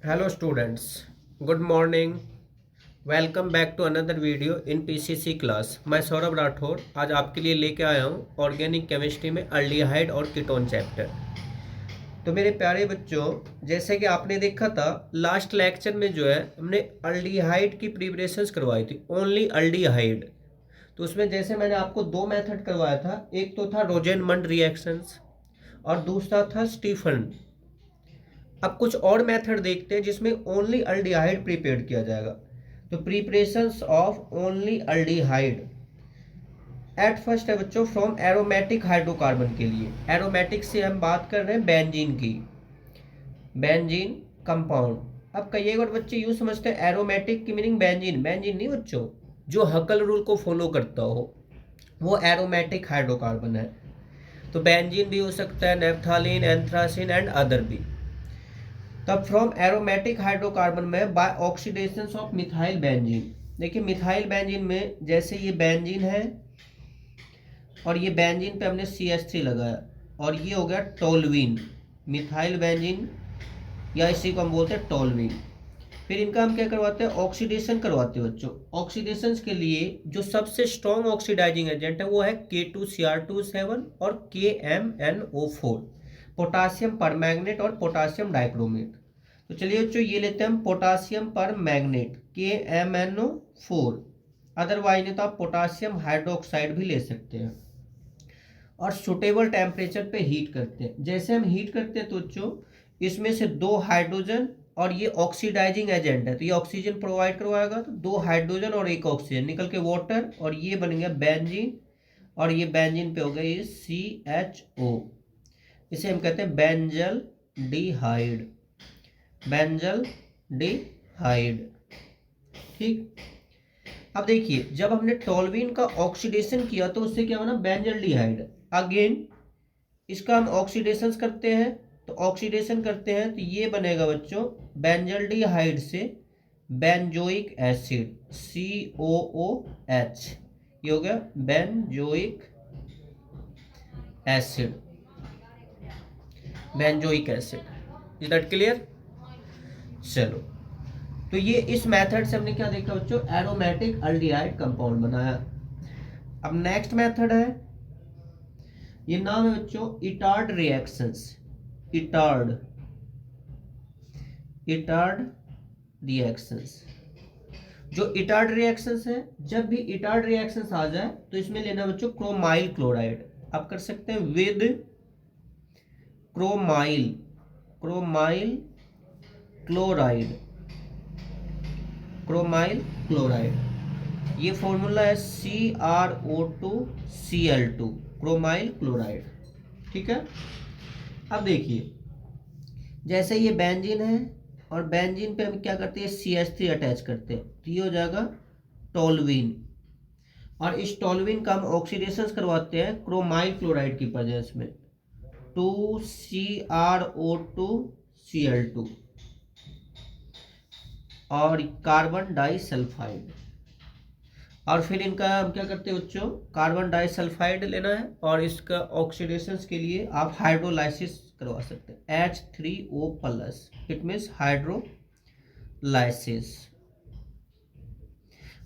Hello students, good morning. Welcome back to another video in PCC class. मैं सौरभ राठौर आज आपके लिए लेके आया हूँ ऑर्गेनिक केमिस्ट्री में अल्डिहाइड और कीटोन चैप्टर। तो मेरे प्यारे बच्चों, जैसे कि आपने देखा था लास्ट लेक्चर में जो है हमने अल्डिहाइड की प्रिपरेशंस करवाई थी, ओनली अल्डिहाइड। तो उसमें जैसे मैंने आपको दो मेथड करवाया था, एक तो था रोजेनमंड रिएक्शंस और दूसरा था स्टीफन। अब कुछ और मेथड देखते हैं जिसमें ओनली अल्डिहाइड प्रिपेयर किया जाएगा। तो preparations of only aldehyde at first है बच्चों फ्रॉम एरोमेटिक हाइड्रोकार्बन के लिए। एरोमेटिक से हम बात कर रहे हैं बेंजीन की, बेंजीन कंपाउंड। अब कई बार बच्चे यूँ समझते हैं एरोमेटिक की मीनिंग बेंजीन, बेंजीन नहीं बच्चों। जो हकल रूल को फॉलो करता हो वो एरोमेटिक हाइड्रोकार्बन है। तो बेंजीन भी हो सकता है, नेफ्थालीन, एंथ्रासिन एंड अदर भी। तब फ्रॉम एरोमेटिक हाइड्रोकार्बन में by oxidation of methyl benzene. देखिए मिथाइल बेंजीन में जैसे ये बेंजीन है और ये बेंजीन पे हमने CH3 लगाया और ये हो गया टोल्यूइन, मिथाइल बेंजीन या इसी को हम बोलते हैं टोल्यूइन। फिर इनका हम क्या करवाते हैं, ऑक्सीडेशन करवाते हैं बच्चों। ऑक्सीडेशन के लिए जो सबसे स्ट्रॉन्ग ऑक्सीडाइजिंग एजेंट है वो है K2Cr27 और KMnO4, पोटासियम परमैंगनेट और पोटासियम डाइक्रोमेट। तो चलिए बच्चों ये लेते हैं हम पोटासियम परमैंगनेट KMnO4, अदरवाइज नहीं तो आप पोटासियम हाइड्रोक्साइड भी ले सकते हैं। और सुटेबल टेम्परेचर पे हीट करते हैं। जैसे हम हीट करते हैं तो बच्चों इसमें से दो हाइड्रोजन और ये ऑक्सीडाइजिंग एजेंट है तो ये ऑक्सीजन प्रोवाइड करवाएगा, तो दो हाइड्रोजन और एक ऑक्सीजन निकल के वाटर और ये बन गया बेंजीन और ये बेंजीन पे हो गया ये CHO। इसे हम कहते हैं बेंजल डिहाइड, बेंजल डिहाइड। ठीक। अब देखिए जब हमने टोल्यूइन का ऑक्सीडेशन किया तो उससे क्या बना, बेंजल डिहाइड। अगेन इसका हम ऑक्सीडेशन करते हैं, तो ऑक्सीडेशन करते हैं तो ये बनेगा बच्चों बेंजल डिहाइड से बेंजोइक एसिड COOH, ये हो गया benzoic acid, benzoic acid. Is that clear? चलो, तो ये इस मेथड से हमने क्या देखा बच्चों, एरोमेटिक अल्डिहाइड कंपाउंड बनाया। अब नेक्स्ट मेथड है, ये नाम है बच्चों Etard reactions. Etard, Etard reactions. जो इटार्ड रिएक्शंस है, जब भी इटार्ड रिएक्शंस आ जाए तो इसमें लेना बच्चों क्रोमाइल क्लोराइड। आप कर सकते हैं with chromyl, chromyl chloride, chromyl chloride. ये फॉर्मूला है CrO2Cl2, क्रोमाइल क्लोराइड। ठीक है। अब देखिए जैसे ये बेंजीन है और बेंजीन पे हम क्या करते हैं, CH3 अटैच करते हैं तो ये हो जाएगा टोल्यूइन। और इस टोल्यूइन का हम ऑक्सीडेशन करवाते हैं क्रोमाइल क्लोराइड की प्रेजेंस में 2CrO2Cl2 और कार्बन डाइसल्फाइड। और फिर इनका हम क्या करते हैं बच्चों, कार्बन डाइसल्फाइड लेना है और इसका ऑक्सीडेशन के लिए आप हाइड्रोलाइसिस करवा सकते हैं H3O+, it means hydrolysis,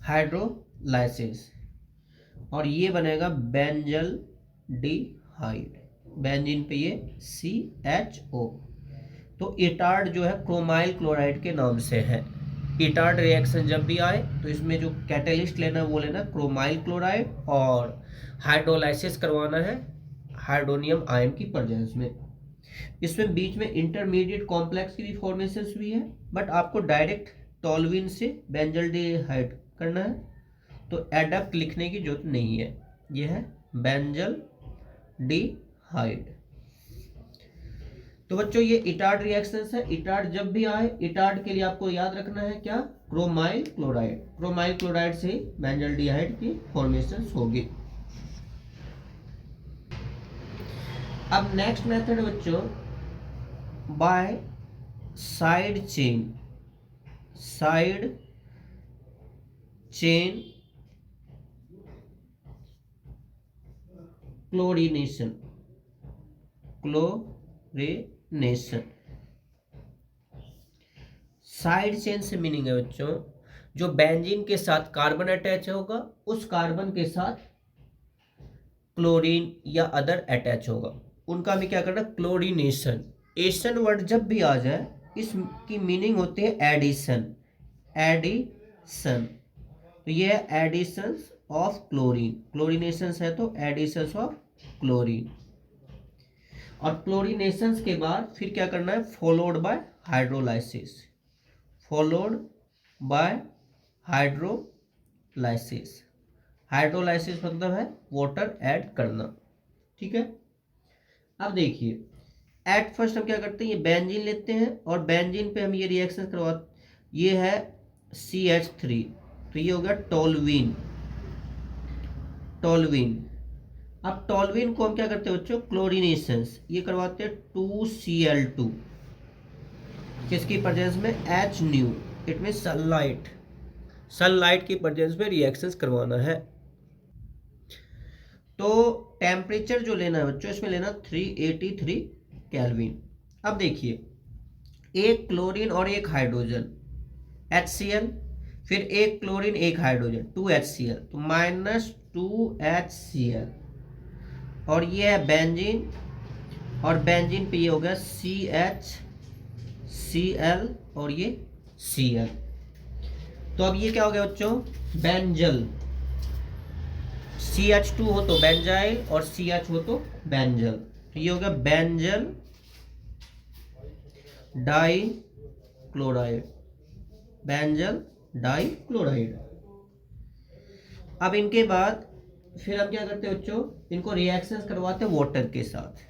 hydrolysis. और ये बनेगा बेंजल डिहाइड, बेंजीन पे ये CHO। तो इटार्ड जो है क्रोमाइल क्लोराइड के नाम से है। इटार्ड रिएक्शन जब भी आए तो इसमें जो कैटेलिस्ट लेना है वो लेना क्रोमाइल क्लोराइड और हाइड्रोलाइसिस करवाना है हाइड्रोनियम आयन की प्रेजेंस में। इसमें बीच में इंटरमीडिएट कॉम्प्लेक्स की भी फॉर्मेशन भी है, बट आपको डायरेक्ट टोल्यूइन से बेंजल डिहाइड करना है तो एडप्ट लिखने की जरूरत नहीं है। यह है बेंजल डिहाइड। तो बच्चों ये इटार्ड रिएक्शंस है। इटार्ड जब भी आए, इटार्ड के लिए आपको याद रखना है क्या, क्रोमाइल क्लोराइड। क्रोमाइल क्लोराइड से बेंजल डिहाइड की फॉर्मेशन होगी। अब नेक्स्ट मेथड बच्चों by side chain, side chain chlorination, chlorination. Side chain से मीनिंग है बच्चों, जो बेंजीन के साथ कार्बन अटैच होगा उस कार्बन के साथ क्लोरीन या अदर अटैच होगा, उनका भी क्या करना, क्लोरीनेशन। एशन वर्ड जब भी आ जाए इसकी मीनिंग होती है एडिशन, एडिशन। तो ये है एडिशन ऑफ क्लोरीन, क्लोरीनेशन है तो एडिशन ऑफ क्लोरीन। और क्लोरीनेशन के बाद फिर क्या करना है, followed by hydrolysis, followed by hydrolysis. Hydrolysis मतलब है वाटर ऐड करना, ठीक है। अब देखिए एट फर्स्ट हम क्या करते हैं, ये बेंजीन लेते हैं और बेंजीन पे हम ये रिएक्शन करवा, ये है CH3, तो ये हो गया टोल्यूइन, टोल्यूइन। अब टोल्यूइन को हम क्या करते हैं बच्चों, क्लोरीनेशन, ये करवाते हैं 2Cl2, किसकी प्रेजेंस में, H new, it mean sunlight, sunlight की प्रेजेंस में रिएक्शंस करवाना है। तो टेम्परेचर जो लेना है बच्चों, इसमें लेना 383 केल्विन। अब देखिए एक क्लोरीन और एक हाइड्रोजन HCl, फिर एक क्लोरीन एक हाइड्रोजन 2HCl, तो -2HCl, और ये है बेंजीन, और बेंजीन पे ये हो गया CHCl और ये Cl। तो अब ये क्या हो गया बच्चों, बेंजल, CH2 हो तो बेंजाइल और CH हो तो बेंजल, तो ये हो गया benzal dichloride, benzal dichloride. अब इनके बाद फिर हम क्या करते हैं बच्चों, इनको रिएक्शंस करवाते हैं वाटर के साथ,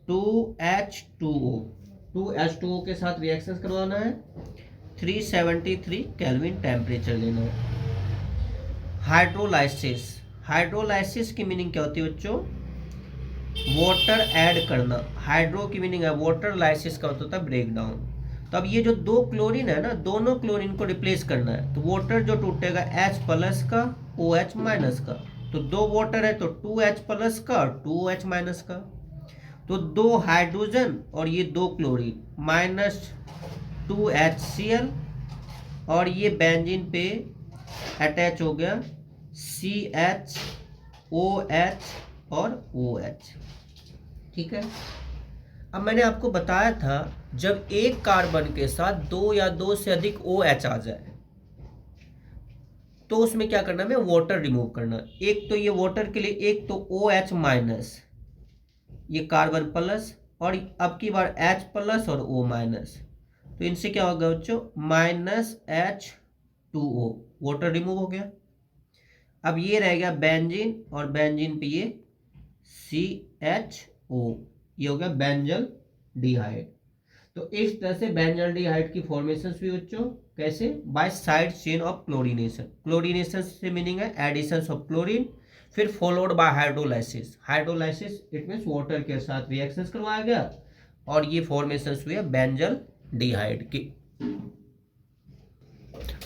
2H2O, 2H2O के साथ रिएक्शंस करवाना है, 373 केल्विन टेम्परेचर लेना है। हाइड्रोलाइसिस, हाइड्रोलाइसिस की मीनिंग क्या होती है बच्चों, वाटर ऐड करना, हाइड्रो की मीनिंग है वाटर, लाइसिस का होता है ब्रेक डाउन। तो अब ये जो दो क्लोरीन है ना, दोनों क्लोरीन को रिप्लेस करना है, तो वाटर जो टूटेगा H+ का OH- का, तो दो वाटर है तो 2H+ का और 2OH- का, तो दो हाइड्रोजन और ये दो क्लोरीन, -2HCl, और ये बेंजीन पे अटैच हो गया CH, OH और OH, ठीक है। अब मैंने आपको बताया था जब एक कार्बन के साथ दो या दो से अधिक OH आ जाए तो उसमें क्या करना है, वाटर रिमूव करना। एक तो ये वाटर के लिए, एक तो OH-, ये कार्बन प्लस, और अब की बार H+ और O-, तो इनसे क्या होगा बच्चों, -H2O, वाटर रिमूव हो गया। अब ये रह गया बेंजीन, और बेंजीन पे ये CHO, ये हो गया बेंजल डिहाइड। तो इस तरह से बेंजल डिहाइड की फॉर्मेशन हुई बच्चों, कैसे, by side chain of chlorination. Chlorination से मीनिंग है एडिशन ऑफ क्लोरीन, फिर followed by hydrolysis, hydrolysis it means water के साथ रिएक्शंस करवाया गया, और ये फॉर्मेशन हुई है बेंजल डिहाइड की।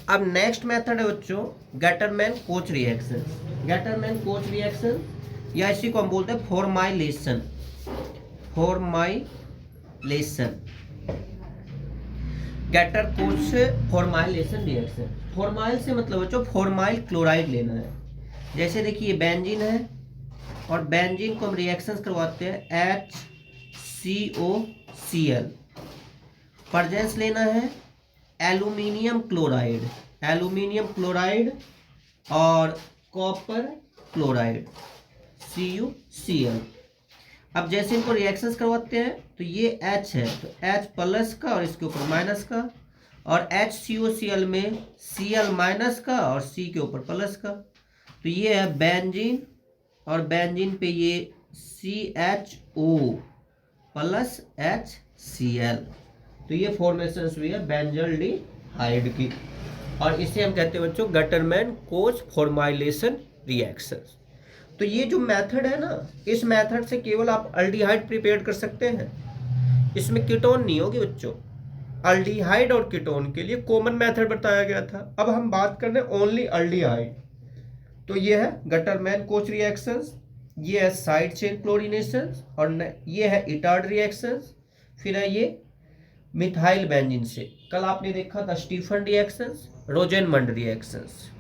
अब नेक्स्ट मेथड है बच्चों Gattermann coach reaction. Gattermann coach reaction या इसी को हम बोलते हैं फॉर्माइलेशन, फॉर्माइलेशन, गैटर कोच से फॉर्माइलेशन रिएक्शन। फॉर्माइल से मतलब बच्चों फॉर्माइल क्लोराइड लेना है। जैसे देखिए बेंजीन है और बेंजीन को हम रिएक्शंस करवाते हैं HCOCl, प्रेजेंस लेना है एल्यूमिनियम क्लोराइड, एल्यूमिनियम क्लोराइड और कॉपर क्लोराइड CuCl। अब जैसे इनको रिएक्शंस करवाते हैं तो ये H है तो H+ का और इसके ऊपर माइनस का, और HCOCl में Cl- का और C के ऊपर प्लस का, तो ये है बेंजीन, और बेंजीन पे ये CHO + HCl, तो ये फॉर्मेशन हुई है बेंजल डिहाइड की, और इसे हम कहते हैं बच्चों गटरमैन कोच फॉर्माइलेशन रिएक्शन। तो ये जो मेथड है ना, इस मेथड से केवल आप अल्डिहाइड प्रिपेयर कर सकते हैं, इसमें कीटोन नहीं होगी बच्चों। अल्डिहाइड और कीटोन के लिए कॉमन मेथड बताया गया था, अब हम बात कर रहे हैं ओनली अल्डिहाइड। तो ये है गटरमैन कोच रिएक्शंस, ये है साइड चेन क्लोरीनेशन, और ये है इटार्ड रिएक्शंस, फिर है ये मिथाइल बेंजीन से। कल आपने देखा था स्टीफन रिएक्शंस, रोजेनमंड रिएक्शंस।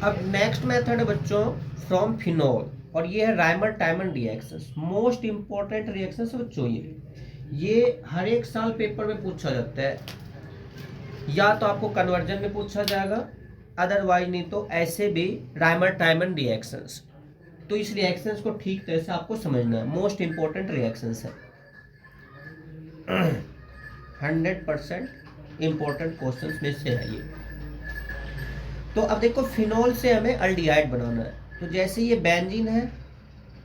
अब नेक्स्ट मेथड है बच्चों फ्रॉम फिनोल, और ये है Rymer टाइमन reactions. Most important reactions बच्चों, ये हर एक साल पेपर में पूछा जाता है, या तो आपको कन्वर्जन में पूछा जाएगा, अदरवाइज नहीं तो ऐसे भी राइमर टाइमन रिएक्शंस। तो इस रिएक्शंस को ठीक तरह से आपको समझना है, मोस्ट इंपॉर्टेंट रिएक्शंस है। 100% इंपॉर्टेंट क्वेश्चंस में से है ये। तो अब देखो फिनोल से हमें अल्डिहाइड बनाना है। तो जैसे ये बेंजीन है,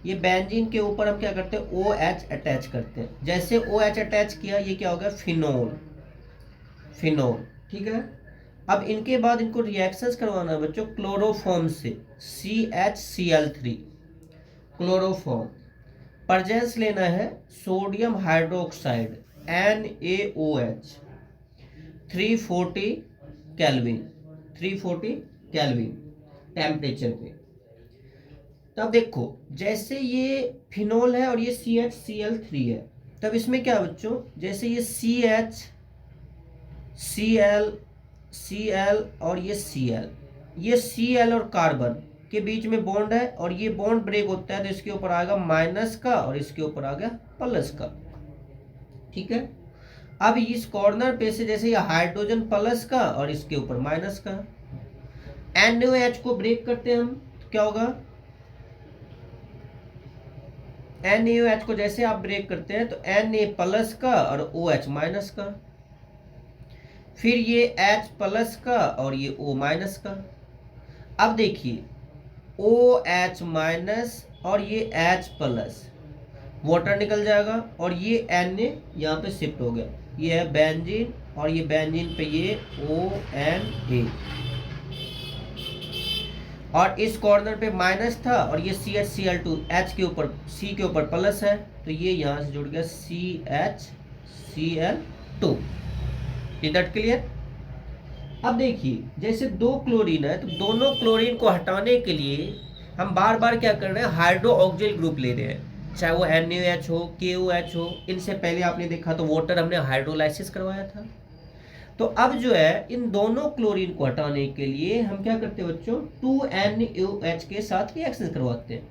ये बेंजीन के ऊपर हम क्या करते हैं, OH अटैच करते हैं। जैसे OH अटैच किया, ये क्या हो गया, फिनोल। फिनोल, ठीक है। अब इनके बाद इनको रिएक्शंस करवाना है बच्चों क्लोरोफॉर्म से, CHCl3 क्लोरोफॉर्म। प्रेजेंस लेना है sodium hydroxide NaOH 340 kelvin, 340 kelvin temperature पे। तब देखो जैसे ये फिनोल है और ये CHCl3 है, तब इसमें क्या बच्चों, जैसे ये Cl और ये Cl और कार्बन के बीच में बॉन्ड है, और ये बॉन्ड ब्रेक होता है तो इसके ऊपर आएगा माइनस का और इसके ऊपर आ गया प्लस का, ठीक है। अब इस कॉर्नर पे से जैसे ये हाइड्रोजन प्लस का और इसके ऊपर माइनस का, NaOH को ब्रेक करते हैं हम, तो क्या होगा, NaOH को जैसे आप ब्रेक करते हैं तो Na प्लस का और OH माइनस का, फिर ये H प्लस का और ये O माइनस का। अब देखिए OH माइनस और ये H प्लस, वाटर निकल जाएगा और ये Na यहाँ पे शिफ्ट हो गया, ये है बेंजीन और ये बेंजीन पे ये ONA, और इस कॉर्नर पे माइनस था और ये CHCl2 H के ऊपर C के ऊपर प्लस है, तो ये यहाँ से जुड़ गया CHCl2। Is that clear. अब देखिए जैसे दो क्लोरीन है, तो दोनों क्लोरीन को हटाने के लिए हम बार बार क्या कर रहे हैं, हाइड्रो ऑक्सिल ग्रुप ले रहे हैं, चाहे वो NaOH हो, KOH हो। इनसे पहले आपने देखा तो वाटर हमने हाइड्रोलाइसिस करवाया था। तो अब जो है इन दोनों क्लोरीन को हटाने के लिए हम क्या करते हैं बच्चों, 2NaOH के साथ रिएक्शन करवाते हैं,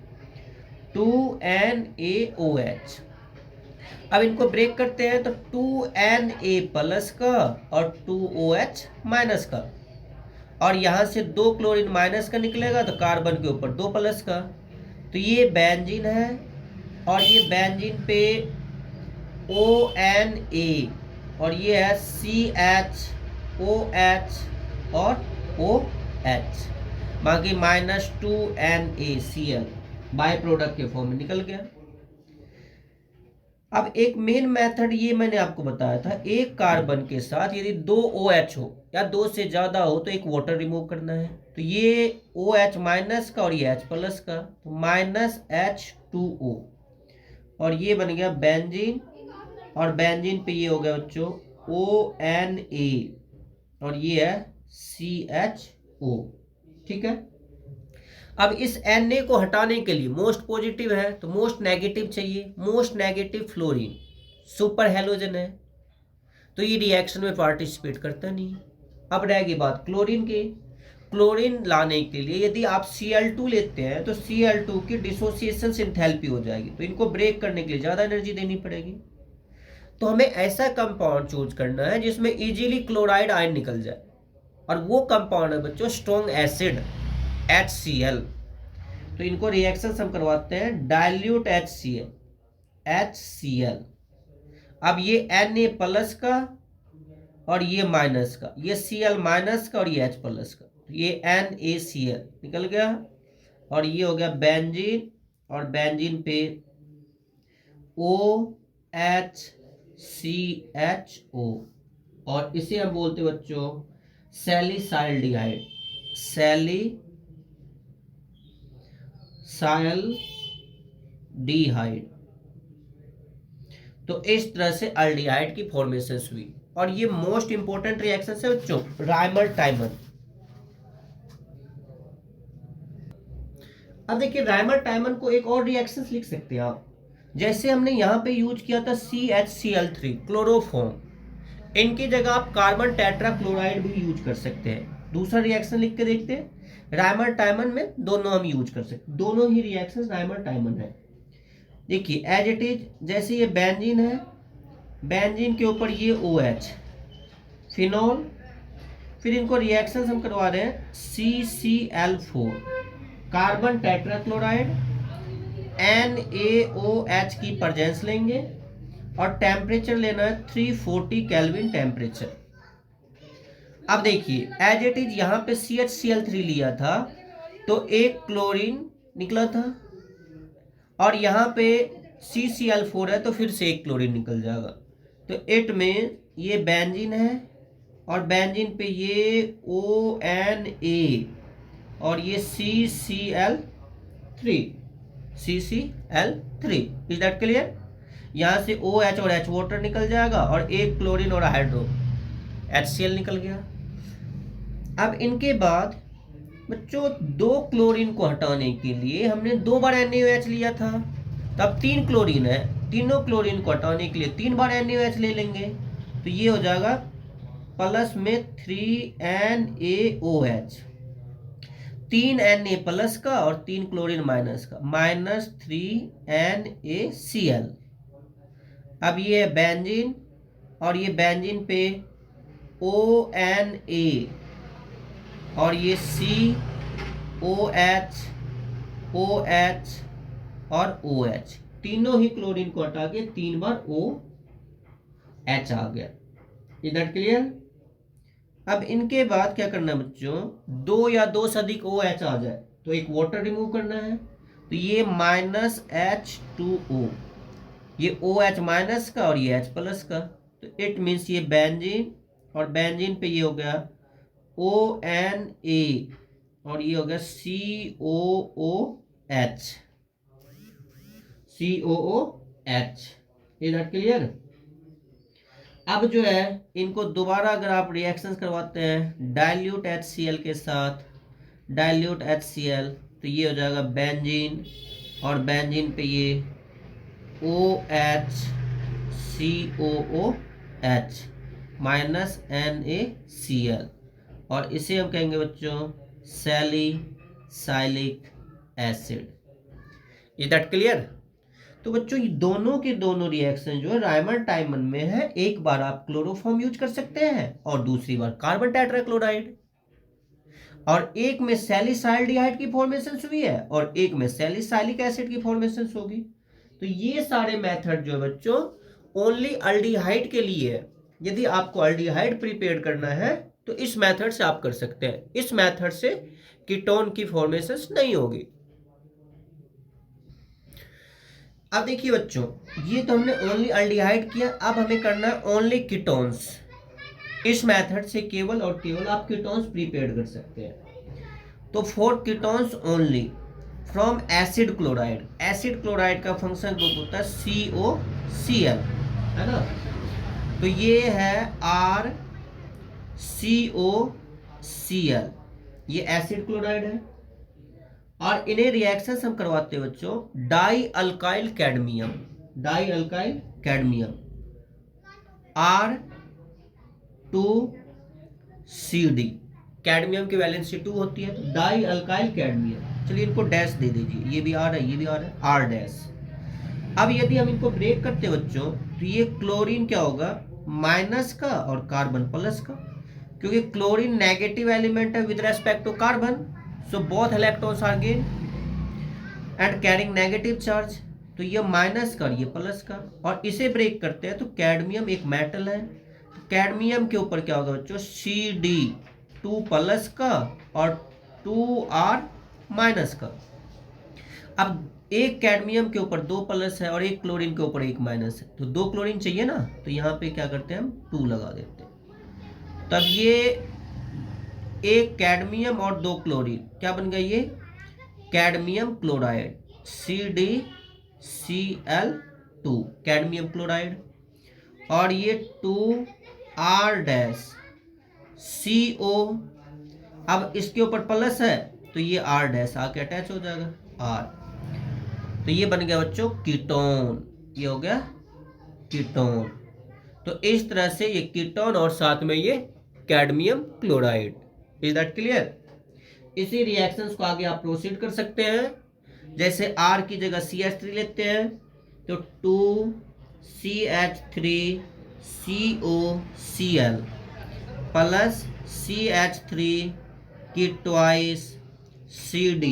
2NaOH। अब इनको ब्रेक करते हैं तो 2Na प्लस का और 2OH माइनस का, और यहां से दो क्लोरीन माइनस का निकलेगा तो कार्बन के ऊपर दो प्लस का, तो ये बेंजीन है और ये बेंजीन पे ONA और ये है CHOH और OH, बाकी -2NaCl बाय प्रोडक्ट के फॉर्म में निकल गया। अब एक मेन मेथड ये मैंने आपको बताया था, एक कार्बन के साथ यदि दो OH हो या दो से ज्यादा हो तो एक वाटर रिमूव करना है। तो ये OH माइनस का और ये H प्लस का, तो -H2O, और ये बन गया बेंजीन, और बेंजीन पे ये हो गया बच्चों ONA और ये है CHO, ठीक है। अब इस Na को हटाने के लिए मोस्ट पॉजिटिव है तो मोस्ट नेगेटिव चाहिए, most negative fluorine super halogen है, तो ये रिएक्शन में पार्टिसिपेट करता नहीं। अब रहेगी बात क्लोरीन की। क्लोरीन लाने के लिए यदि आप Cl2 लेते हैं तो Cl2 की डिसोसिएशन सिंथैल्पी हो जाएगी, तो इनको ब्रेक करने के लिए ज्यादा एनर्जी देनी पड़ेगी। तो हमें ऐसा कंपाउंड चूज करना है जिसमें इजीली क्लोराइड आयन निकल जाए, और वो कंपाउंड है बच्चों स्ट्रॉन्ग एसिड HCl। तो इनको रिएक्शन हम करवाते हैं डाइल्यूट HCl। अब ये Na प्लस का और ये माइनस का, ये Cl माइनस का और ये H प्लस का, ये NaCl निकल गया, और ये हो गया बेंजीन, और बेंजीन पे OHCHO, और इसे हम बोलते बच्चों सैलिसाइल्डिहाइड, सैलिसाइल्डिहाइड। तो इस तरह से अल्डिहाइड की फॉर्मेशन हुई, और ये मोस्ट इंपोर्टेंट रिएक्शन है बच्चों राइमर टाइमन। अब देखिए राइमर टाइमन को एक और रिएक्शन लिख सकते हैं आप, जैसे हमने यहाँ पे यूज किया था CHCl3 क्लोरोफॉर्म, इनकी जगह आप कार्बन टेट्राक्लोराइड भी यूज कर सकते हैं। दूसरा रिएक्शन लिख के देखते हैं। राइमर टाइमन में दोनों हम यूज कर सकते हैं, दोनों ही रिएक्शन राइमर टाइमन है। देखिए एज इट इज, जैसे ये बेंजीन है, बेंजीन के ऊपर ये OH फिनॉल, फिर इनको रिएक्शन हम करवा रहे हैं CCl4 कार्बन टेट्राक्लोराइड, NaOH की प्रेजेंस लेंगे और टेम्परेचर लेना है 340 केल्विन टेम्परेचर। अब देखिए एज इट इज, यहाँ पे CHCl3 लिया था तो एक क्लोरीन निकला था, और यहाँ पे CCl4 है तो फिर से एक क्लोरीन निकल जाएगा। तो इट में ये बेंजीन है और बेंजीन पे ये ONA और ये CCl3 इज दैट क्लियर। यहाँ से OH और H वाटर निकल जाएगा और एक क्लोरीन और हाइड्रो HCl निकल गया। अब इनके बाद बच्चों दो क्लोरीन को हटाने के लिए हमने 2 बार NaOH लिया था, तब 3 क्लोरीन है, तीनों क्लोरीन को हटाने के लिए 3 बार NaOH ले लेंगे, तो ये हो जाएगा प्लस में 3NaOH, 3 Na प्लस का और 3 क्लोरीन माइनस का, -3NaCl। अब ये है बेंजीन और ये बेंजीन पे ONA और ये COH, OH और OH, तीनों ही क्लोरीन को हटा के 3 बार OH आ गया। Is that clear. अब इनके बाद क्या करना है बच्चों, 2 या 2 से अधिक OH आ जाए तो एक वाटर रिमूव करना है, तो ये -H2O, ये OH माइनस का और ये H प्लस का, तो इट मीन्स ये बेंजीन और बेंजीन पे ये हो गया ONA और ये हो गया COOH। Is that clear. अब जो है इनको दोबारा अगर आप रिएक्शंस करवाते हैं डाइल्यूट HCl के साथ, डाइल्यूट HCl, तो ये हो जाएगा बेंजीन और बेंजीन पे ये OH COOH -NaCl, और इसे हम कहेंगे बच्चों salicylic acid. Is that clear. तो बच्चों ये दोनों के दोनों रिएक्शन जो है राइमर टाइमन में है, एक बार आप क्लोरोफॉर्म यूज कर सकते हैं और दूसरी बार कार्बन टेट्राक्लोराइड, और एक में सैलिसाइल्डिहाइड की फॉर्मेशन हुई है और एक में सैलिसाइलिक एसिड की फॉर्मेशन होगी। तो ये सारे मेथड जो है बच्चों ओनली अल्डिहाइड के लिए है। यदि आपको अल्डिहाइड प्रिपेयर करना है तो इस मेथड से आप कर सकते हैं, इस मेथड से कीटोन की फॉर्मेशन नहीं होगी। अब देखिए बच्चों, ये तो हमने ओनली अल्डिहाइड किया, अब हमें करना है ओनली कीटोन्स। इस मेथड से केवल और केवल आप कीटोन्स प्रिपेयर कर सकते हैं। तो for ketones only from acid chloride, acid chloride का फंक्शन ग्रुप होता है COCl, है ना। तो ये है RCOCl, ये एसिड क्लोराइड है, और इन्हें रिएक्शन हम करवाते हैं बच्चों die alkyl cadmium, die alkyl cadmium R2CD, cadmium की वैलेंसी 2 होती है, तो डाई अल्काइल कैडमियम। चलिए इनको डैश दे दीजिए, ये भी R है, ये भी R है, R डैश। अब यदि हम इनको ब्रेक करते हैं बच्चों, तो ये क्लोरीन क्या होगा माइनस का और कार्बन प्लस का, क्योंकि क्लोरीन नेगेटिव एलिमेंट है with respect to carbon, so both electrons are gain and carrying negative charge, तो ये माइनस का और ये प्लस का। और इसे ब्रेक करते हैं तो कैडमियम एक मेटल है, तो कैडमियम के ऊपर क्या होगा बच्चों CD2 प्लस का और 2R माइनस का। अब एक कैडमियम के ऊपर 2 प्लस है और एक क्लोरीन के ऊपर 1 माइनस है, तो 2 क्लोरीन चाहिए ना, तो यहाँ पे क्या करते हैं हम 2 लगा देते हैं। तब ये एक कैडमियम और 2 क्लोरीन क्या बन गया, ये cadmium chloride CdCl2 cadmium chloride, और ये 2R डैश CO, अब इसके ऊपर प्लस है तो ये R डैश आके अटैच हो जाएगा R, तो ये बन गया बच्चों कीटोन। ये हो गया कीटोन। तो इस तरह से ये कीटोन और साथ में ये cadmium chloride. Is that clear? इसी रिएक्शंस को आगे आप प्रोसीड कर सकते हैं। जैसे R की जगह CH3 लेते हैं तो 2CH3COCl प्लस CH3 की ट्वाइस CD।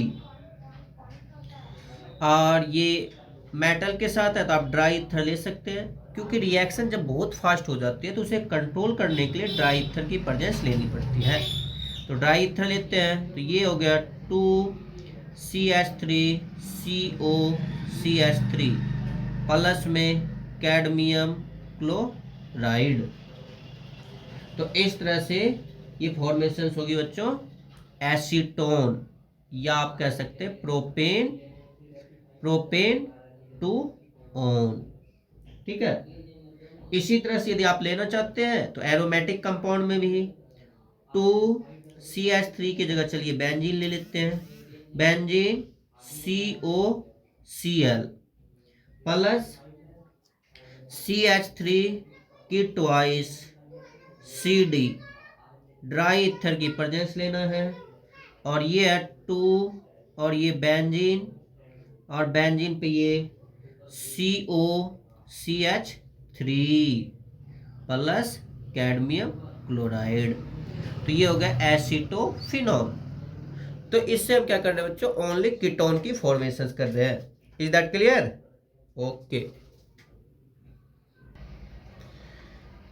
और ये मेटल के साथ है तो आप ड्राई ईथर ले सकते हैं, क्योंकि रिएक्शन जब बहुत फास्ट हो जाती है तो उसे कंट्रोल करने के लिए ड्राई ईथर की प्रेजेंस लेनी पड़ती है। तो ड्राई ईथर लेते हैं तो ये हो गया 2CH3COCH3 प्लस में कैडमियम क्लोराइड। तो इस तरह से ये फॉर्मेशन होगी बच्चों एसीटोन, या आप कह सकते हैं प्रोपेन टू ओन। ठीक है। इसी तरह से यदि आप लेना चाहते हैं तो एरोमेटिक कंपाउंड में भी 2CH3 की जगह चलिए बेंजीन ले लेते हैं। बेंजीन COCl प्लस CH3 की ट्वाइस CD। ड्राई ईथर की प्रेजेंस लेना है और ये है 2 और ये बेंजीन और बेंजीन पे ये COCH3 प्लस कैडमियम क्लोराइड। तो ये हो गया एसीटोफिनॉल। तो इससे हम क्या कर रहे हैं बच्चों? ओनली कीटोन की फॉर्मेशन कर रहे हैं। Is that clear? ओके।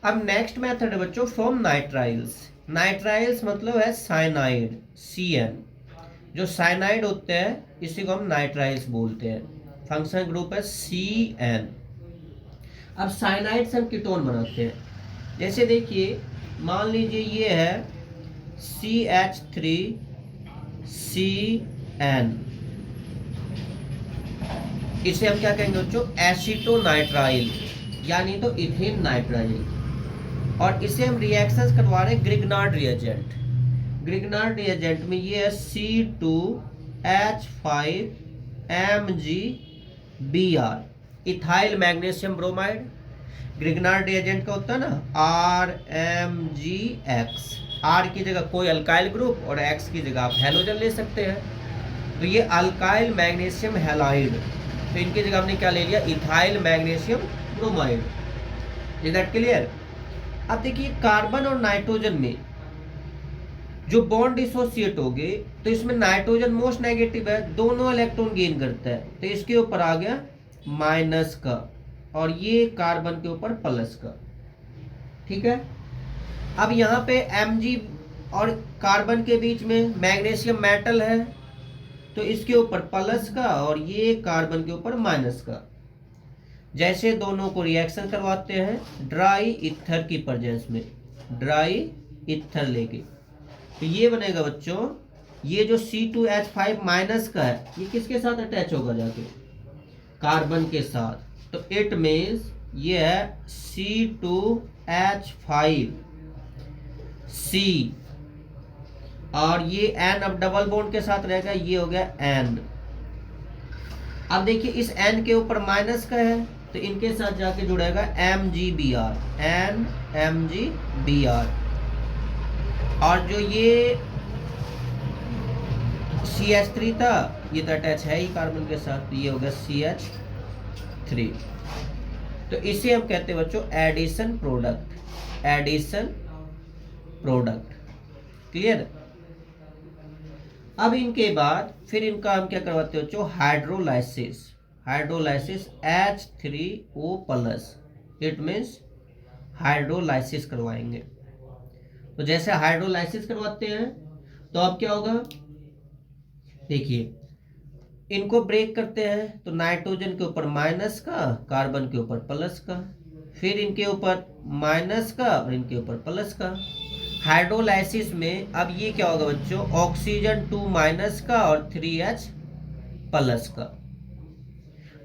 अब नेक्स्ट मेथड है बच्चों फ्रॉम नाइट्राइल्स। नाइट्राइल्स मतलब है साइनाइड CN। जो साइनाइड होते हैं इसी को हम नाइट्राइल्स बोलते हैं। फंक्शनल ग्रुप है CN। अब साइनाइड से हम कीटोन बनाते हैं। जैसे देखिए मान लीजिए ये है CH3CN, इसे हम क्या कहेंगे बच्चों? एसीटोनाइट्राइल, यानी तो इथेन नाइट्राइल। और इसे हम रिएक्शंस करवा रहे हैं ग्रिग्नार्ड रिएजेंट। ग्रिग्नार्ड रिएजेंट में ये है C2H5MgBr, ethyl magnesium bromide. Grignard reagent का होता है ना RMgX। R की जगह कोई अल्काइल ग्रुप और X की जगह आप हैलोजन ले सकते हैं। तो ये अल्काइल मैग्नीशियम हैलाइड, तो इनकी जगह हमने क्या ले लिया? Ethyl magnesium bromide. Is that clear? अब देखिए कार्बन और नाइट्रोजन में जो बॉन्ड डिसोसिएट हो गए तो इसमें नाइट्रोजन मोस्ट नेगेटिव है, दोनों इलेक्ट्रॉन गेन करता है, तो इसके ऊपर आ गया माइनस का और ये कार्बन के ऊपर प्लस का। ठीक है। अब यहाँ पे Mg और कार्बन के बीच में मैग्नीशियम मेटल है तो इसके ऊपर प्लस का और ये कार्बन के ऊपर माइनस का। जैसे दोनों को रिएक्शन करवाते हैं ड्राई ईथर की प्रेजेंस में, ड्राई ईथर लेके, तो ये बनेगा बच्चों, ये जो C2H5 माइनस का है ये किसके साथ अटैच होगा? जाके कार्बन के साथ। तो इट मीन्स ये है C2H5C और ये N अब डबल बॉन्ड के साथ रहेगा, ये हो गया N। अब देखिए इस N के ऊपर माइनस का है तो इनके साथ जाके जुड़ेगा MgBr, NMgBr। और जो ये CH3 था ये तो अटैच है ही कार्बन के साथ, तो ये हो गया CH3। तो इसे हम कहते हैं बच्चों addition product, addition product. Clear? अब इनके बाद फिर इनका हम क्या करवाते हैं बच्चों? Hydrolysis. Hydrolysis H3O plus, it means hydrolysis करवाएंगे। तो जैसे हाइड्रोलाइसिस करवाते हैं तो अब क्या होगा? देखिए इनको ब्रेक करते हैं तो नाइट्रोजन के ऊपर माइनस का, कार्बन के ऊपर प्लस का, फिर इनके ऊपर माइनस का और इनके ऊपर प्लस का। हाइड्रोलाइसिस में अब ये क्या होगा बच्चों? ऑक्सीजन 2 माइनस का और 3H प्लस का।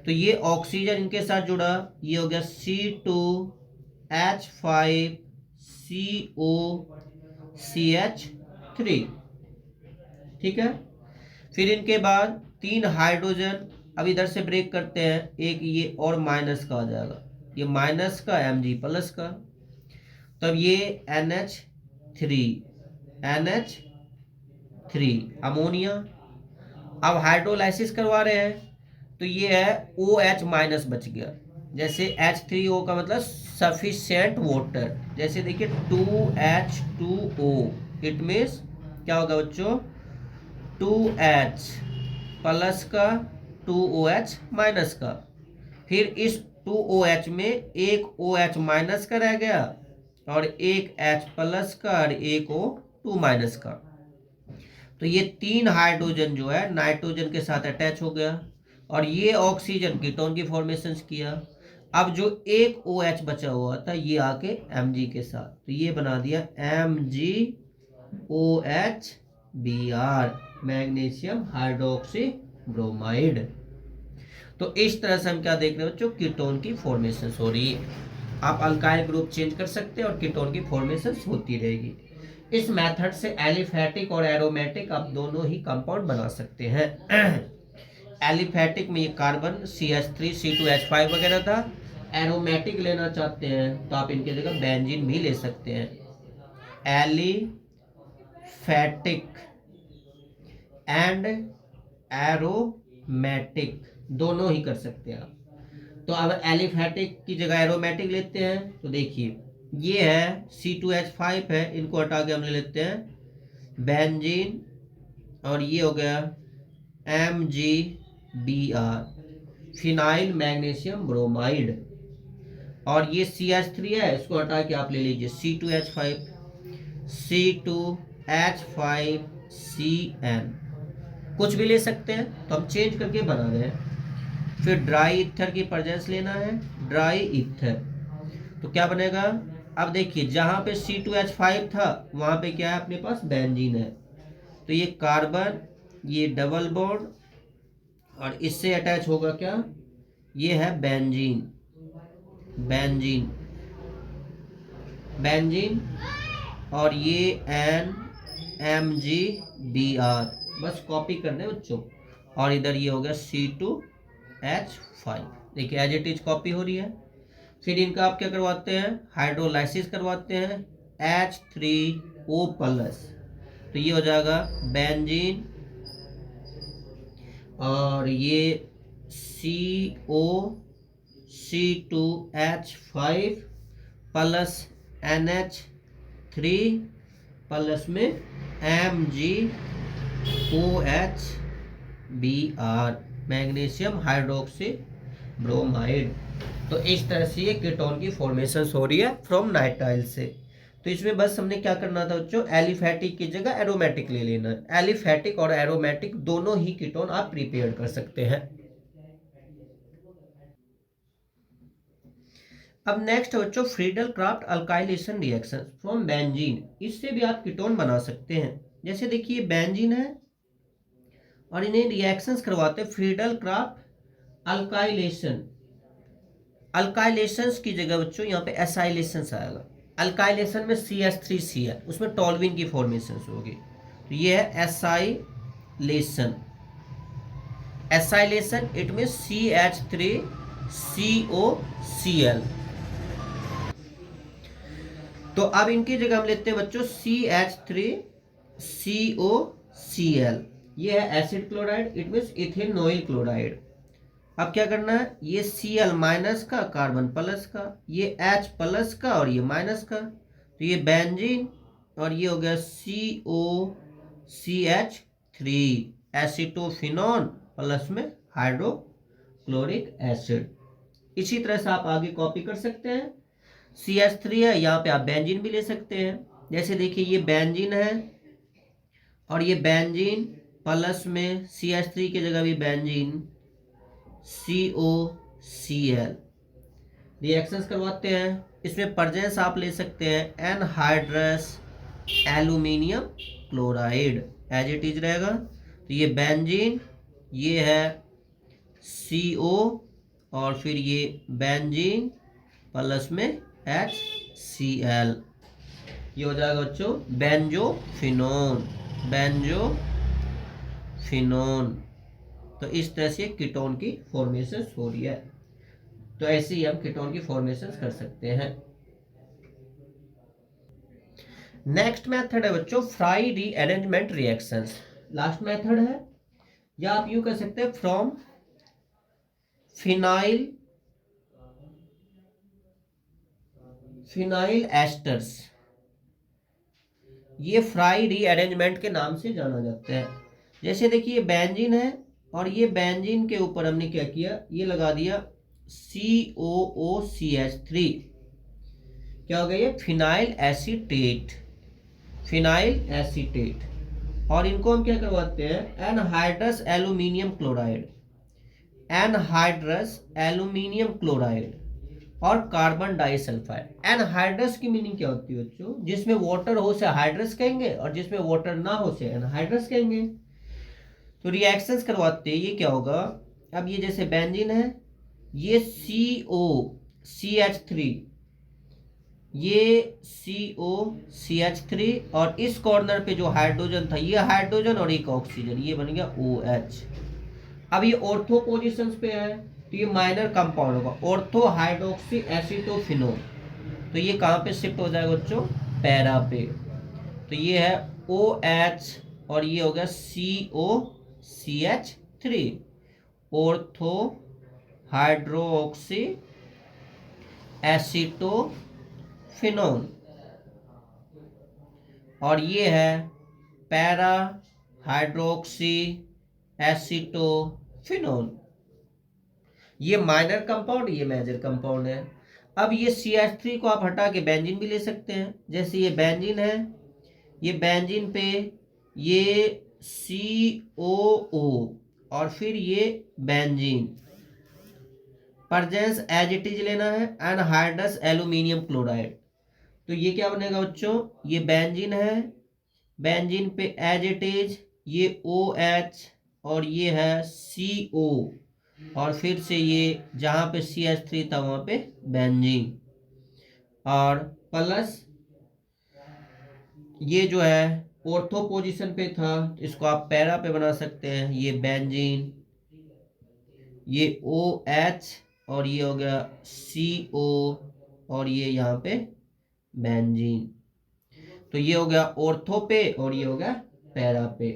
तो ये ऑक्सीजन इनके साथ जुड़ा, ये हो गया C2H5COCH3। ठीक है। फिर इनके बाद 3 हाइड्रोजन अब इधर से ब्रेक करते हैं, एक ये और माइनस का आ जाएगा, ये माइनस का Mg प्लस का, तब ये NH3 अमोनिया। अब हाइड्रोलाइसिस करवा रहे हैं तो ये है OH माइनस बच गया, जैसे H3O का मतलब सफिशिएंट वाटर, जैसे देखिए 2H2O, इट मीन्स क्या होगा बच्चों, 2H प्लस का 2OH माइनस का, फिर इस 2OH में एक OH माइनस का रह गया और एक H प्लस का और एक O2 माइनस का, तो ये 3 हाइड्रोजन जो है नाइट्रोजन के साथ अटैच हो गया और ये ऑक्सीजन कीटोन की फॉर्मेशन किया। अब जो एक OH बचा हुआ था ये आके Mg के साथ, तो ये बना दिया MgOH मैग्नीशियम हाइड्रोक्सी ब्रोमाइड। तो इस तरह से हम क्या देख रहे हो बच्चों, कीटोन की फॉर्मेशन हो रही है। आप अल्काइल ग्रुप चेंज कर सकते हैं और कीटोन की फॉर्मेशन होती रहेगी। इस मेथड से एलिफैटिक और एरोमेटिक आप दोनों ही कंपाउंड बना सकते हैं। एलिफैटिक में ये कार्बन CH3 C2H5 वगैरह था। एरोमेटिक लेना चाहते हैं तो आप इनके जगह बेंजीन भी ले सकते हैं। एलिफैटिक एंड एरोमेटिक दोनों ही कर सकते हैं आप। तो अब एलिफैटिक की जगह एरोमेटिक लेते हैं, तो देखिए ये है C2H5 है, इनको हटा के हम ले लेते हैं बेंजीन और ये हो गया MgBr फिनाइल मैग्नीशियम ब्रोमाइड, और ये CH3 है, इसको हटा के आप ले लीजिए C2H5 कुछ भी ले सकते हैं, तो हम चेंज करके बना रहे हैं। फिर ड्राई ईथर की प्रेजेंस लेना है, ड्राई ईथर, तो क्या बनेगा, अब देखिए जहां पे C2H5 था वहां पे क्या है अपने पास बेंजीन है, तो ये कार्बन ये डबल बॉन्ड और इससे अटैच होगा क्या, ये है बेंजीन, बेंजीन बेंजीन और ये NMgBr, बस कॉपी करने बच्चों, और इधर ये हो गया C2H5, देखिए एज इट इज कॉपी हो रही है। फिर इनका आप क्या करवाते हैं, हाइड्रोलाइसिस करवाते हैं H3O प्लस, तो ये हो जाएगा बेंजीन और ये C2H5 प्लस NH3 प्लस में MgOHBr मैग्नीशियम हाइड्रोक्सी ब्रोमाइड। तो इस तरह से ये कीटोन की फॉर्मेशन हो रही है फ्रॉम नाइट्राइल से। तो इसमें बस हमने क्या करना था बच्चों, एलिफैटिक की जगह एरोमेटिक ले लेना है। एलिफैटिक और एरोमेटिक दोनों ही कीटोन आप प्रिपेयर कर सकते हैं। अब नेक्स्ट बच्चों Friedel craft alkylation reaction from benzene, इससे भी आप कीटोन बना सकते हैं। जैसे देखिए बेंजीन है और इन्हें रिएक्शंस करवाते हैं फ्रीडल क्राफ्ट अल्काइलेशन। अल्काइलेशंस की जगह बच्चों यहाँ पे एसाइलेशंस आएगा। अल्काइलेशन में CH3 है, उसमें टॉल्विन की फॉर्मेशन होगी, तो ये है एसाइलेशन। एसाइलेशन इट में CH3COCl। तो अब इनकी जगह हम लेते हैं बच्चों CH3COCl, ये है acid chloride, it means ethanoyl chloride. अब क्या करना है, ये Cl माइनस का कार्बन प्लस का, ये H प्लस का और ये माइनस का, तो ये बेंजीन और ये हो गया COCH3 एसिटोफिनॉन प्लस में हाइड्रोक्लोरिक एसिड। इसी तरह से आप आगे कॉपी कर सकते हैं। CH3 है, यहाँ पे आप बेंजीन भी ले सकते हैं। जैसे देखिए ये बेंजीन है और ये बेंजीन प्लस में CH3 की जगह भी बेंजीन COCl रिएक्शंस करवाते हैं। इसमें प्रेजेंस आप ले सकते हैं anhydrous aluminium chloride, as it is रहेगा। तो ये बेंजीन, ये है CO और फिर ये बेंजीन प्लस में HCl, ये हो जाएगा बच्चों बेंजोफिनोन, बेंजोफिनोन। तो इस तरह से कीटोन की फॉर्मेशन हो रही है। तो ऐसे ही हम कीटोन की फॉर्मेशन कर सकते हैं। नेक्स्ट मेथड है बच्चों fry rearrangement reactions. Last method है, या आप यूं कह सकते हैं फ्रॉम फिनाइल एस्टर्स। ये फ्राई रीअरेंजमेंट के नाम से जाना जाता है। जैसे देखिए बेंजीन है और ये बेंजीन के ऊपर हमने क्या किया, ये लगा दिया COOCH3। क्या हो गया ये, फिनाइल एसीटेट, फिनाइल एसीटेट। और इनको हम क्या करवाते हैं, anhydrous aluminium chloride, anhydrous aluminium chloride और कार्बन डाइसल्फाइड। एनहाइड्रस की मीनिंग क्या होती है बच्चों, जिसमें वाटर हो से हाइड्रस कहेंगे और जिसमें वाटर ना हो से एनहाइड्रस कहेंगे। तो रिएक्शंस करवाते हैं, ये क्या होगा, अब ये जैसे बेंजीन है, ये COCH3, ये COCH3 और इस कॉर्नर पे जो हाइड्रोजन था, ये हाइड्रोजन और एक ऑक्सीजन, ये बन गया OH। अब ये ऑर्थो पोजिशंस पे है तो ये माइनर कंपाउंड होगा, ऑर्थो हाइड्रोक्सी एसिटोफिनोन। तो ये कहाँ पे शिफ्ट हो जाएगा बच्चों, पैरा पे। तो ये है OH और ये हो गया COCH3, ऑर्थो हाइड्रोक्सी एसिटोफिनोन। और ये है पैरा हाइड्रोक्सी एसिटोफिनोन। ये माइनर कंपाउंड, ये मेजर कंपाउंड है। अब ये CH3 को आप हटा के बेंजीन भी ले सकते हैं। जैसे ये बेंजीन है, ये बेंजीन पे ये COO और फिर ये benzene, presence as it is लेना है, एनहाइड्रस एल्यूमिनियम क्लोराइड। तो ये क्या बनेगा बच्चों, ये बेंजीन है, बेंजीन पे एज इट इज ये OH और ये है CO और फिर से ये जहां पे CH3 था वहां पे बेंजीन, और प्लस ये जो है ऑर्थो पोजीशन पे था, इसको आप पैरा पे बना सकते हैं, ये बेंजीन, ये OH और ये हो गया CO और ये यहाँ पे बेंजीन। तो ये हो गया ऑर्थो पे और ये हो गया पैरा पे।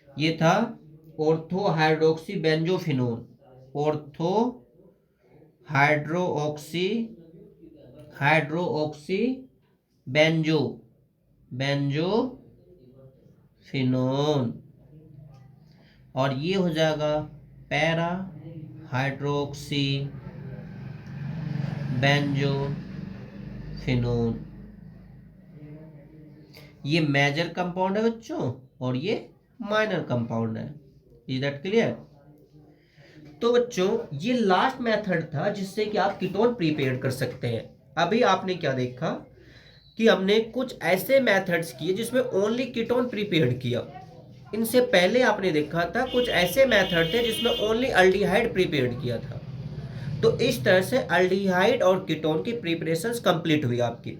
ये था ortho hydroxy benzophenone, ortho hydroxy benzophenone. और ये हो जाएगा पैरा हाइड्रोक्सी बेंजोफिनोन। ये मेजर कंपाउंड है बच्चों और ये माइनर कंपाउंड है। Is that clear? तो बच्चों ये लास्ट मेथड था जिससे कि आप कीटोन प्रिपेयर कर सकते हैं। अभी आपने क्या देखा कि हमने कुछ ऐसे मेथड्स किए जिसमें ओनली कीटोन प्रिपेयर किया। इनसे पहले आपने देखा था कुछ ऐसे मेथड थे जिसमें ओनली अल्डिहाइड प्रिपेयर किया था। तो इस तरह से अल्डिहाइड और कीटोन की प्रिपरेशंस कंप्लीट हुई आपकी।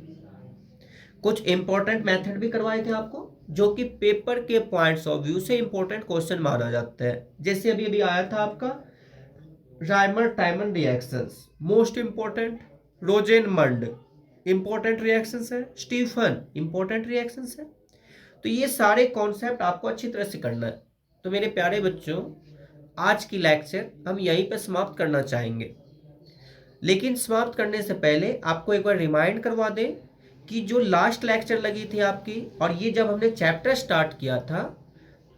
कुछ इंपॉर्टेंट मेथड भी करवाए थे आपको जो कि पेपर के पॉइंट्स ऑफ व्यू से इंपॉर्टेंट क्वेश्चन माना जाता है। जैसे अभी अभी आया था आपका Reimer Tiemann reactions, most important, Rosenmund important reactions है, स्टीफन इंपॉर्टेंट रिएक्शंस है। तो ये सारे कॉन्सेप्ट आपको अच्छी तरह से करना है। तो मेरे प्यारे बच्चों आज की लेक्चर हम यहीं पर समाप्त करना चाहेंगे, लेकिन समाप्त करने से पहले आपको एक बार रिमाइंड करवा दें कि जो लास्ट लेक्चर लगी थी आपकी और ये जब हमने चैप्टर स्टार्ट किया था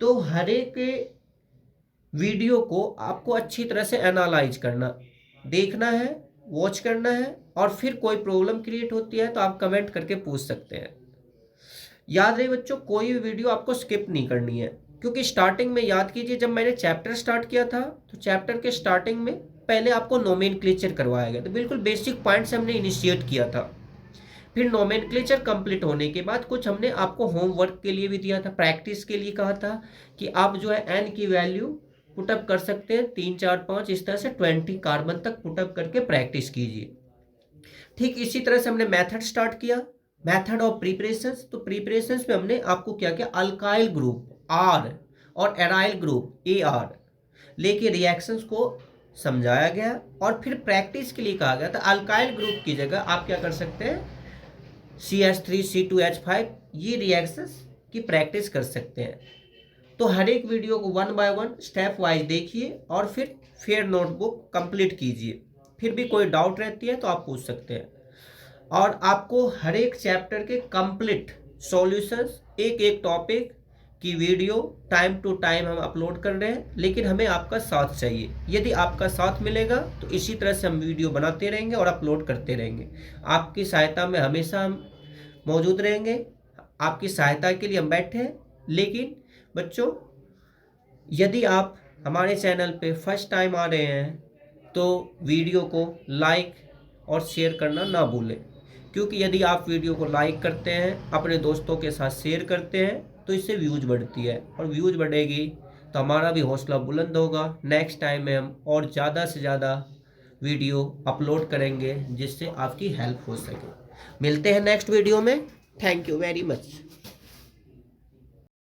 तो हर एक वीडियो को आपको अच्छी तरह से एनालाइज करना, देखना है, वॉच करना है, और फिर कोई प्रॉब्लम क्रिएट होती है तो आप कमेंट करके पूछ सकते हैं। याद रहे बच्चों कोई भी वीडियो आपको स्किप नहीं करनी है, क्योंकि स्टार्टिंग में याद कीजिए जब मैंने चैप्टर स्टार्ट किया था तो चैप्टर के स्टार्टिंग में पहले आपको नोमेनक्लेचर करवाया गया, तो बिल्कुल बेसिक पॉइंट से हमने इनिशिएट किया था। फिर नोमेनक्लेचर कंप्लीट होने के बाद कुछ हमने आपको होमवर्क के लिए भी दिया था, प्रैक्टिस के लिए कहा था कि आप जो है एन की वैल्यू पुटअप कर सकते हैं 3, 4, 5 इस तरह से 20 कार्बन तक पुटअप करके प्रैक्टिस कीजिए। ठीक इसी तरह से हमने मेथड स्टार्ट किया, मेथड ऑफ प्रिपरेशंस। तो प्रिपरेशंस में हमने आपको क्या किया, अल्काइल ग्रुप R और एराइल ग्रुप AR, लेकिन रिएक्शंस को समझाया गया और फिर प्रैक्टिस के लिए कहा गया। तो अल्काइल ग्रुप की जगह आप क्या कर सकते हैं, CH3C2H5 ये रिएक्शंस की प्रैक्टिस कर सकते हैं। तो हर एक वीडियो को 1 बाय 1 स्टेप वाइज देखिए और फिर नोटबुक कंप्लीट कीजिए। फिर भी कोई डाउट रहती है तो आप पूछ सकते हैं। और आपको हर एक चैप्टर के कंप्लीट सॉल्यूशंस, एक एक टॉपिक की वीडियो टाइम टू टाइम हम अपलोड कर रहे हैं, लेकिन हमें आपका साथ चाहिए। यदि आपका साथ मिलेगा तो इसी तरह से हम वीडियो बनाते रहेंगे और अपलोड करते रहेंगे। आपकी सहायता में हमेशा हम मौजूद रहेंगे, आपकी सहायता के लिए हम बैठे हैं। लेकिन बच्चों, यदि आप हमारे चैनल पे फर्स्ट टाइम आ रहे हैं तो वीडियो को लाइक और शेयर करना ना भूलें, क्योंकि यदि आप वीडियो को लाइक करते हैं, अपने दोस्तों के साथ शेयर करते हैं, तो इससे व्यूज बढ़ती है और व्यूज बढ़ेगी तो हमारा भी हौसला बुलंद होगा। नेक्स्ट टाइम में हम और ज़्यादा से ज़्यादा वीडियो अपलोड करेंगे जिससे आपकी हेल्प हो सके। मिलते हैं नेक्स्ट वीडियो में। Thank you very much.